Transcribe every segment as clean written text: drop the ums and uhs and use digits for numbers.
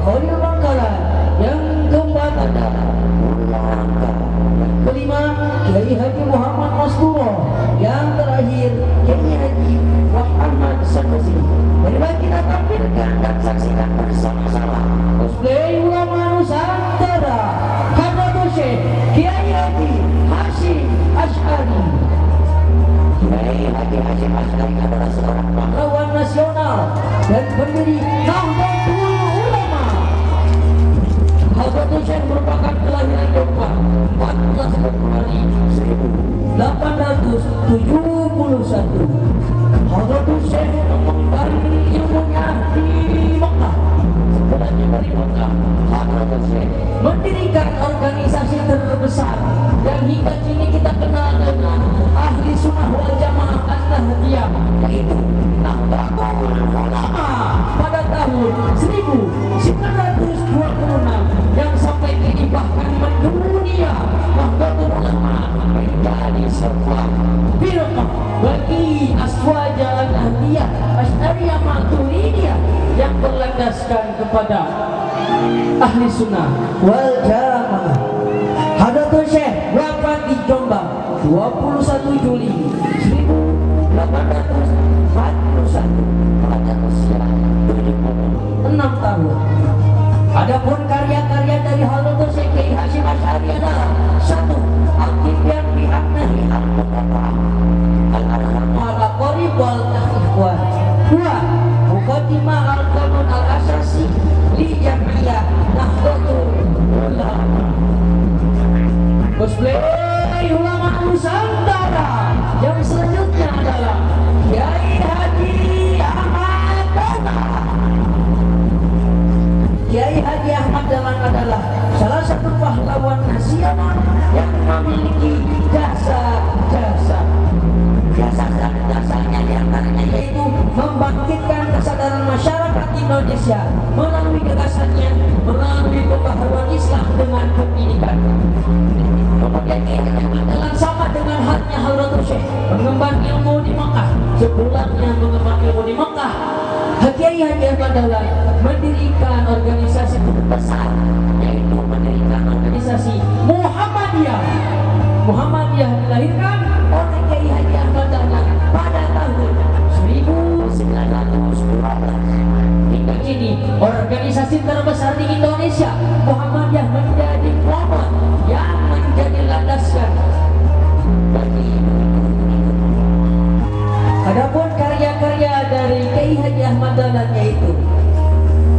Khalil Bangkalan. Yang keempat adalah kelima Kiai Haji Muhammad Masburo. Yang terakhir Kiai Haji Muhammad Sanusi. Marilah kita tampilkan dan saksikan bersama-sama cosplay ulama Nusantara Hadratul Syekh Kiai Haji Hasyim Asy'ari. Kiai Haji Hasyim Asy'ari adalah seorang pahlawan nasional dan pendiri Nahdlatul Ulama. Hadratul Syekh merupakan kelahiran Jombang 14 Februari 1871. Hadratul Syekh mengembangkan ilmunya di Mekah. Setelahnya dari Mekah, Hadratul Syekh mendirikan organisasi terbesar yang hingga kini kita kenal dengan Ahli Sunnah wal Jamaah An-Nahdliyah, yaitu Nahdlatul Ulama pada tahun 1926 yang sampai kini bahkan mendunia. Nahdlatul Ulama menjadi sebuah firqah bagi aswaja Nahdliyah Asy'ariyah Maturidiyah yang berlandaskan kepada Ahli Sunnah wal Jamaah. Hadratul Syekh wafat di Jombang 21 Juli 1841 pada usia 76 tahun. Adapun karya-karya dari Hadratul Syekh Kiai Hasyim Asy'ari adalah: 1. Al-Tibyan fi Aqnahi Al-Muqarrab Al-Aqarib wal-Ikhwan. 2. Muqaddimah Al-Qanun Al-Asasi li Jam'iyah Nahdlatul Ulama. Cosplay ulama Nusantara yang selanjutnya adalah Kiai Haji Ahmad Dahlan. Kiai Haji Ahmad Dahlan adalah salah satu pahlawan nasional yang memiliki jasanya diantaranya yaitu membangkitkan kesadaran masyarakat Indonesia melalui gagasannya, melalui pembaharuan Islam dengan pendidikan. Kemudian Dahlan sama dengan halnya Hadratul Syekh mengemban ilmu di Mekah. Sepulangnya mengemban ilmu di Mekah, Kiai Haji Ahmad Dahlan mendirikan organisasi terbesar, yaitu mendirikan organisasi Muhammadiyah. Muhammadiyah dilahirkan oleh Kiai Haji Ahmad Dahlan pada tahun 1912. Hingga kini organisasi terbesar di Indonesia, Muhammadiyah menjadi momen yang menjadi landasan bagi. Adapun karya-karya dari Kiai Haji Ahmad Dahlan yaitu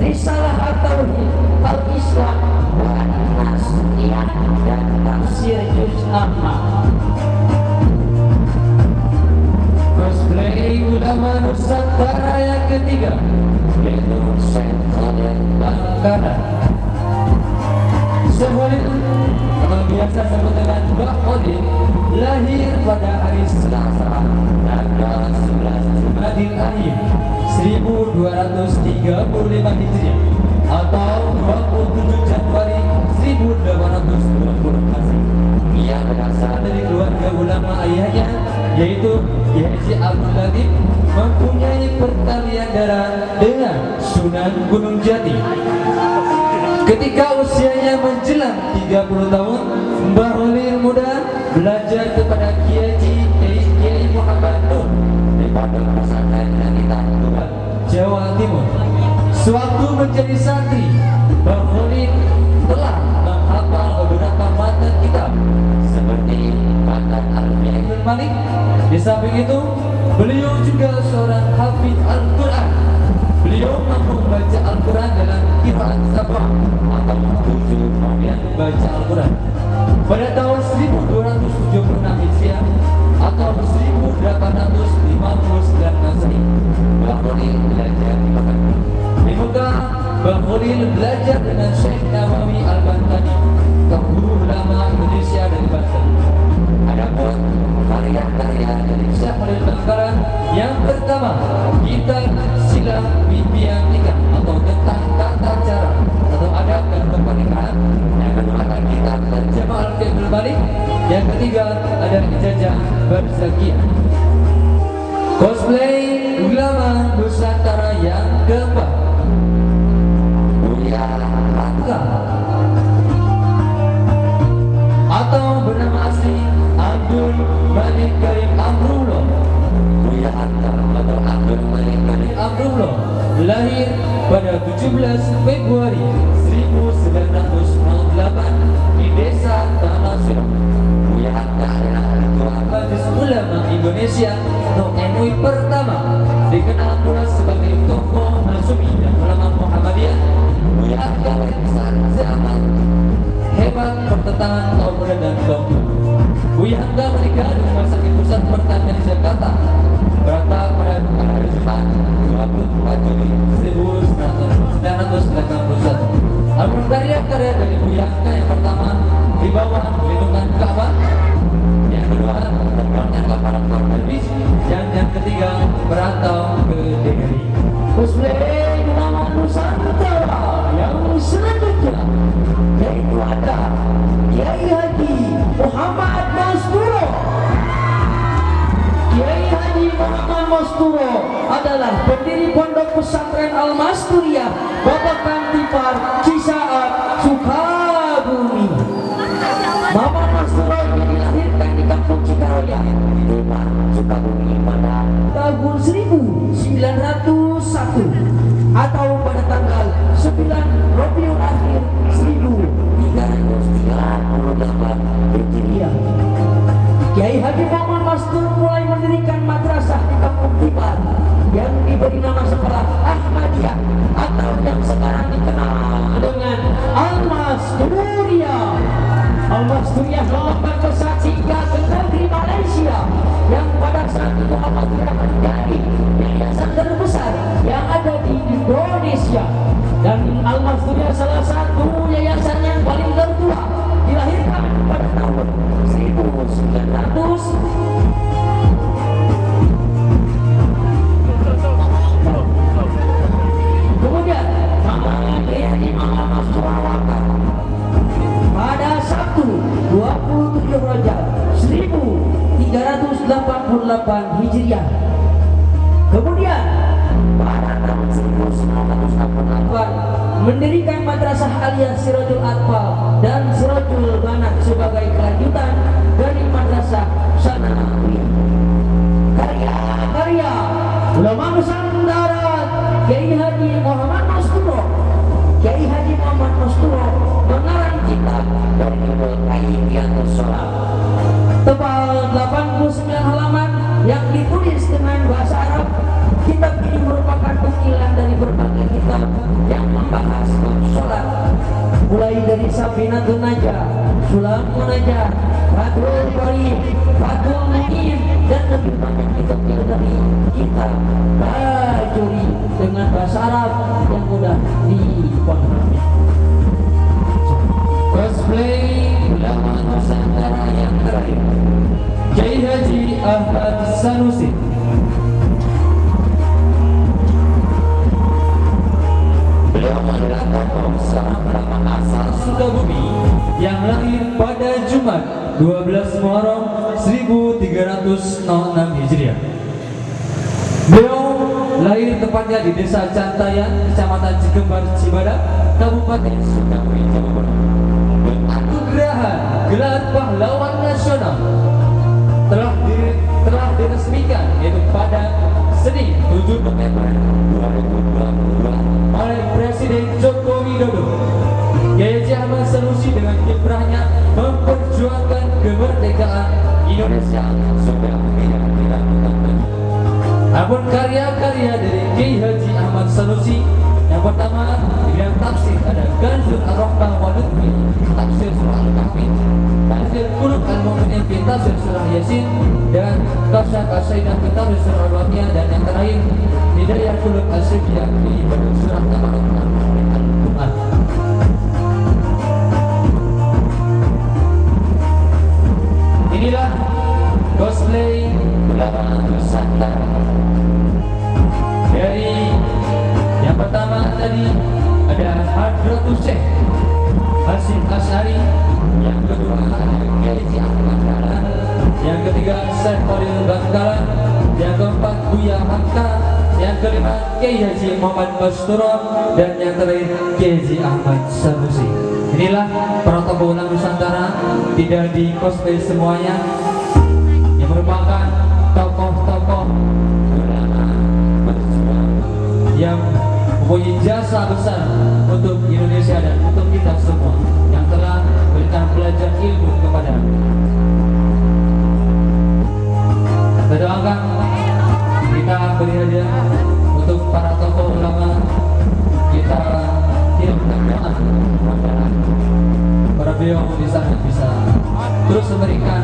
Risalah At-Tauhid, Al-Islam, An-Nasiyah, dan Tafsir Juz Ahmad. Cosplay ulama Nusantara yang ketiga yaitu Syekh Khalil Bangkalan. Syekh Khalil atau biasa disebut dengan Mbah Khalil lahir pada hari Selasa tanggal 11 Jumadil Akhir 1235 Hijriah atau 27 Januari 1820 Masehi. Ia berasal dari keluarga ulama ayahnya yaitu Kiai Haji Abdul Latif, mempunyai pertalian darah dengan Sunan Gunung Jati. Ketika usianya menjelang 30 tahun, Mbah Khalil muda belajar kepada Kiai Muhammad Nur di Pondok Pesantren Langitan Tuban, Jawa Timur. Sewaktu menjadi santri, Mbah Khalil telah menghafal beberapa matan kitab seperti matan Alfiah Ibnu Malik. Di samping itu, beliau juga seorang hafid Al-Quran. Beliau mampu membaca Al-Quran dalam qiraat sabah atau 7 kemudian membaca Al-Quran. Pada tahun 1276 Hijriah atau 1859 Masehi, Mbah Khalil belajar di Mekah. Di Mekah, Mbah Khalil belajar dengan Syekh Nawawi Al-Bantani, guru ulama Indonesia dari Banten. Adapun karya-karya dari Syekh Khalil Bangkalan yang pertama, kitab Silah Bimbingan Nikah atau tentang tata cara atau adab dan pernikahan. Yang kedua adalah kitab Terjemah Al-Fiqh Ibnu Malik. Yang ketiga ada Ijazah Barzakiyah. Cosplay ulama Nusantara yang keempat, Mulia 1908 di Desa Tanah Sirah. Buya Hamka adalah ketua Majelis Ulama Indonesia atau MUI pertama, dikenal pula sebagai tokoh Masumi dan ulama Muhammadiyah. Buya Hamka besar zaman hebat pertentangan kaum muda dan kaum tua. Buya Hamka menikah di Rumah Sakit Pusat Pertanian di Jakarta pada hari Jumat 24 Juli 1981. Album karya-karya dari Buya Hamka yang pertama di bawah lindungan Ka'bah, yang kedua terbangnya laparan Korbis, dan yang ketiga Berantau ke DKI. Cosplay nama Nusantara yang selanjutnya yaitu ada Kiai Haji Muhammad Masturo. Kiai Haji Muhammad Masturo adalah pendiri Pondok Pesantren Al-Masturiyah Babakan Tipar Cisaat Sukabumi. Muhammad Masturo dilahirkan di Kampung Cikaraya, Timar Sukabumi pada tahun 1901 atau pada tanggal 9 Rabiul Akhir 1338 Hijriah. Kiai Haji Muhammad Masturo mulai mendirikan madrasah di Kampung Tipar yang diberi nama sekolah Ahmadiyah atau yang sekarang dikenal dengan Al-Masturiyah. Al-Masturiyah melompat pesat hingga ke negeri Malaysia yang pada saat itu Al-Masturiyah menjadi yayasan terbesar yang ada di Indonesia, dan Al-Masturiyah salah satu yayasan yang paling tertua, dilahirkan pada tahun 1900. Kemudian pada Sabtu 27 Rajab 1388 Hijriah. Kemudian pada tahun 1968 mendirikan Madrasah Aliyah Sirajul Atfal dan Sirajul Banat sebagai kelanjutan dari Madrasah Sanawiyah. Karya ulama Nusantara Kiai Haji Muhammad Masturo. Kiai Haji Muhammad Masturo mengarang kitab dari judul Kaifiatus Shalah, tebal 89 halaman yang ditulis dengan bahasa Arab. Kitab ini merupakan ukilan dari berbagai kitab yang membahas sholat, mulai dari Safinatun Najah, Sulamun Najah, Fathul Qarib, Fathul Mu'in, dan lebih banyak kitab dari kitab Bajuri dengan bahasa Arab yang mudah dipahami. Cosplay ulama Nusantara yang terakhir, Kiai Haji Ahmad Sanusi. Beliau adalah tokoh seorang ulama asal Sukabumi yang lahir pada Jumat 12 Muharram 1306 Hijriah. Beliau lahir tepatnya di Desa Cantayan, Kecamatan Cikembar, Cibadak, Kabupaten Sukabumi, Jawa Barat. Anugerahan gelar pahlawan nasional telah diresmikan yaitu pada Senin 7 November 2022 oleh Presiden Joko Widodo. Kiai Haji Ahmad Sanusi dengan kiprahnya memperjuangkan kemerdekaan Indonesia sudah tidak dilakukan. Adapun karya-karya dari Kiai Haji Ahmad Sanusi, yang pertama di bidang tafsir ada Ganzul Ar-Rahmah wa Lutfi, tafsir surah Al-Kahfi, tafsir Qulub Al-Mu'minin fi tafsir surah Yasin, dan Qasas As-Saidah fi tafsir surah Al-Waqiah, dan yang terakhir Hidayah Qulub As-Sifiyah fi surah Tabarok Al-Quran. Inilah cosplay ulama Nusantara. Dari yang pertama tadi ada Hadratus Syekh Hasyim Asy'ari, yang kedua ada Kiai Haji Ahmad Dahlan, yang ketiga Syekh Khalil Bangkalan, yang keempat Buya Hamka, yang kelima Kiai Haji Muhammad Masturo, dan yang terakhir Kiai Haji Ahmad Sanusi. Inilah para tokoh ulama Nusantara, tidak di cosplay semuanya, yang merupakan tokoh-tokoh ulama berjuang yang mempunyai jasa besar untuk Indonesia sekalian, untuk para tokoh ulama kita kirimkan doa para beliau di sana bisa terus memberikan